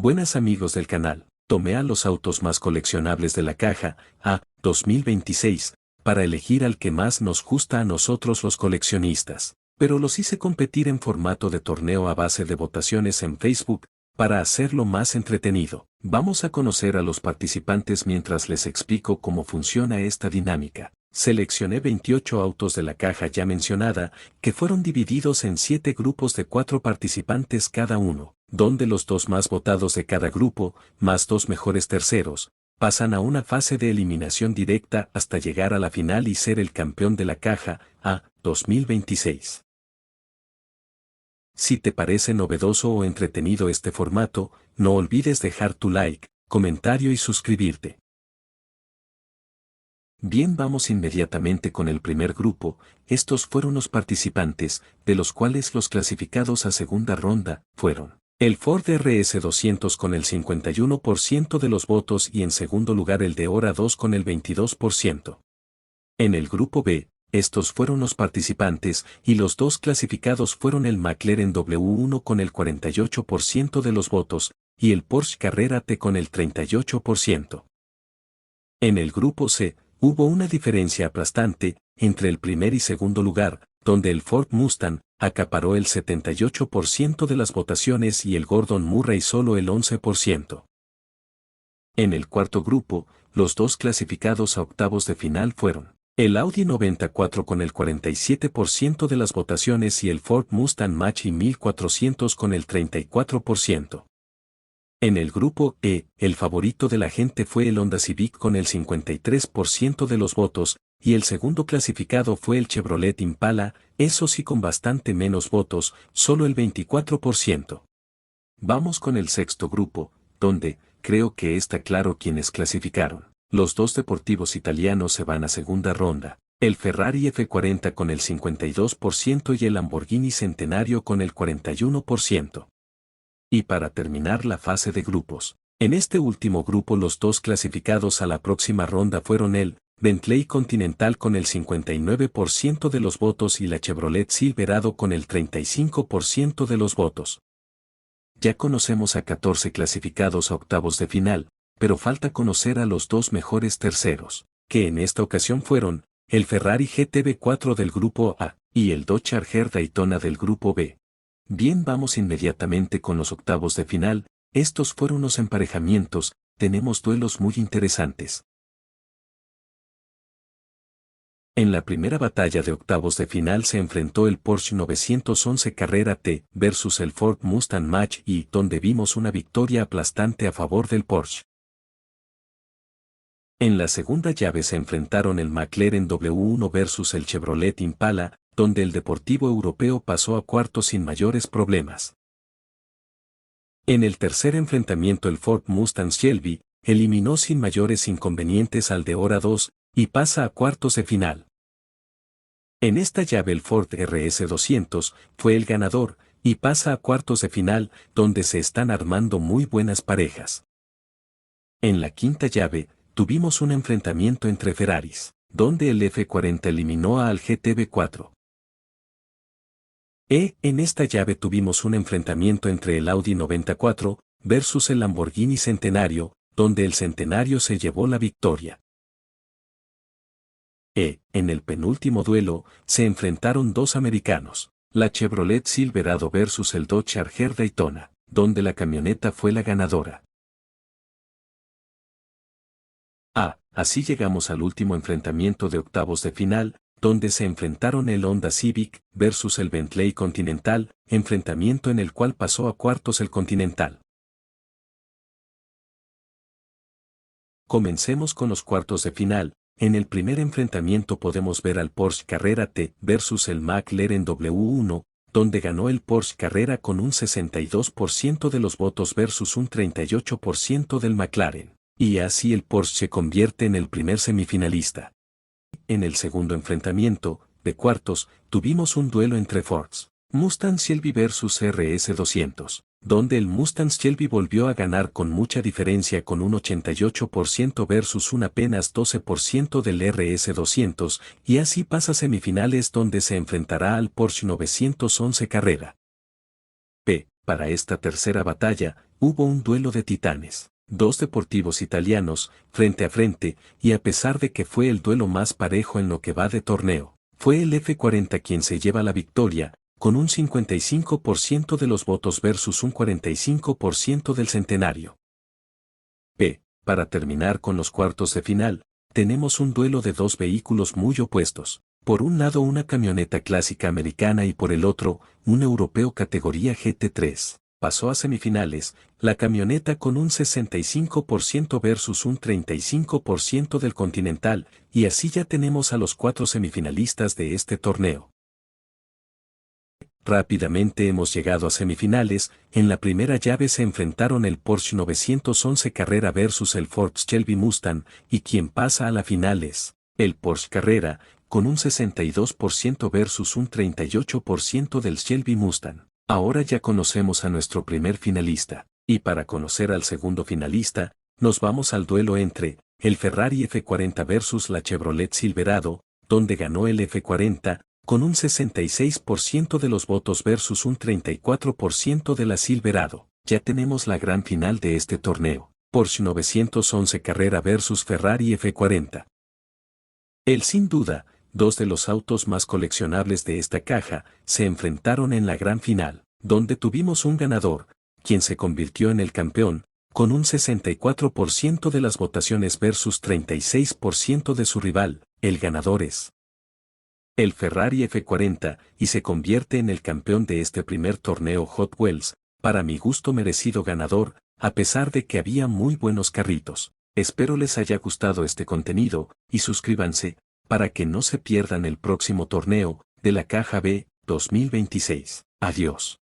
Buenas amigos del canal, tomé a los autos más coleccionables de la caja, A, 2026, para elegir al que más nos gusta a nosotros los coleccionistas, pero los hice competir en formato de torneo a base de votaciones en Facebook, para hacerlo más entretenido. Vamos a conocer a los participantes mientras les explico cómo funciona esta dinámica. Seleccioné 28 autos de la caja ya mencionada, que fueron divididos en 7 grupos de 4 participantes cada uno, donde los 2 más votados de cada grupo, más 2 mejores terceros, pasan a una fase de eliminación directa hasta llegar a la final y ser el campeón de la caja, A, 2026. Si te parece novedoso o entretenido este formato, no olvides dejar tu like, comentario y suscribirte. Bien, vamos inmediatamente con el primer grupo. Estos fueron los participantes, de los cuales los clasificados a segunda ronda fueron el Ford RS200 con el 51% de los votos y en segundo lugar el de Hora 2 con el 22%. En el grupo B, estos fueron los participantes y los dos clasificados fueron el McLaren W1 con el 48% de los votos y el Porsche Carrera T con el 38%. En el grupo C, hubo una diferencia aplastante entre el primer y segundo lugar, donde el Ford Mustang acaparó el 78% de las votaciones y el Gordon Murray solo el 11%. En el cuarto grupo, los dos clasificados a octavos de final fueron el Audi 94 con el 47% de las votaciones y el Ford Mustang Mach-E 1400 con el 34%. En el grupo E, el favorito de la gente fue el Honda Civic con el 53% de los votos, y el segundo clasificado fue el Chevrolet Impala, eso sí con bastante menos votos, solo el 24%. Vamos con el sexto grupo, donde, creo que está claro quiénes clasificaron. Los dos deportivos italianos se van a segunda ronda, el Ferrari F40 con el 52% y el Lamborghini Centenario con el 41%. Y para terminar la fase de grupos, en este último grupo los dos clasificados a la próxima ronda fueron el Bentley Continental con el 59% de los votos y la Chevrolet Silverado con el 35% de los votos. Ya conocemos a 14 clasificados a octavos de final, pero falta conocer a los dos mejores terceros, que en esta ocasión fueron el Ferrari GTB4 del grupo A y el Dodge Charger Daytona del grupo B. Bien, vamos inmediatamente con los octavos de final. Estos fueron los emparejamientos, tenemos duelos muy interesantes. En la primera batalla de octavos de final se enfrentó el Porsche 911 Carrera T versus el Ford Mustang Mach-E, donde vimos una victoria aplastante a favor del Porsche. En la segunda llave se enfrentaron el McLaren W1 versus el Chevrolet Impala, donde el deportivo europeo pasó a cuartos sin mayores problemas. En el tercer enfrentamiento el Ford Mustang Shelby eliminó sin mayores inconvenientes al de Hora 2 y pasa a cuartos de final. En esta llave el Ford RS200 fue el ganador y pasa a cuartos de final, donde se están armando muy buenas parejas. En la quinta llave, tuvimos un enfrentamiento entre Ferraris, donde el F40 eliminó al GTB4. En esta llave tuvimos un enfrentamiento entre el Audi 94 versus el Lamborghini Centenario, donde el Centenario se llevó la victoria. En el penúltimo duelo, se enfrentaron dos americanos, la Chevrolet Silverado versus el Dodge Charger Daytona, donde la camioneta fue la ganadora. Así llegamos al último enfrentamiento de octavos de final, donde se enfrentaron el Honda Civic versus el Bentley Continental, enfrentamiento en el cual pasó a cuartos el Continental. Comencemos con los cuartos de final. En el primer enfrentamiento podemos ver al Porsche Carrera T versus el McLaren W1, donde ganó el Porsche Carrera con un 62% de los votos versus un 38% del McLaren. Y así el Porsche se convierte en el primer semifinalista. En el segundo enfrentamiento, de cuartos, tuvimos un duelo entre Fords Mustang Shelby versus RS200, donde el Mustang Shelby volvió a ganar con mucha diferencia con un 88% versus un apenas 12% del RS200, y así pasa a semifinales donde se enfrentará al Porsche 911 Carrera. Para esta tercera batalla, hubo un duelo de titanes. Dos deportivos italianos, frente a frente, y a pesar de que fue el duelo más parejo en lo que va de torneo, fue el F40 quien se lleva la victoria, con un 55% de los votos versus un 45% del centenario. Para terminar con los cuartos de final, tenemos un duelo de dos vehículos muy opuestos. Por un lado una camioneta clásica americana y por el otro, un europeo categoría GT3. Pasó a semifinales, la camioneta con un 65% versus un 35% del Continental, y así ya tenemos a los 4 semifinalistas de este torneo. Rápidamente hemos llegado a semifinales. En la primera llave se enfrentaron el Porsche 911 Carrera versus el Ford Shelby Mustang, y quien pasa a la final es el Porsche Carrera, con un 62% versus un 38% del Shelby Mustang. Ahora ya conocemos a nuestro primer finalista, y para conocer al segundo finalista, nos vamos al duelo entre el Ferrari F40 versus la Chevrolet Silverado, donde ganó el F40, con un 66% de los votos versus un 34% de la Silverado. Ya tenemos la gran final de este torneo, Porsche 911 Carrera versus Ferrari F40. Sin duda, dos de los autos más coleccionables de esta caja, se enfrentaron en la gran final, donde tuvimos un ganador, quien se convirtió en el campeón, con un 64% de las votaciones versus 36% de su rival. El ganador es el Ferrari F40, y se convierte en el campeón de este primer torneo Hot Wheels, para mi gusto merecido ganador, a pesar de que había muy buenos carritos. Espero les haya gustado este contenido, y suscríbanse, para que no se pierdan el próximo torneo, de la Caja B, 2026. Adiós.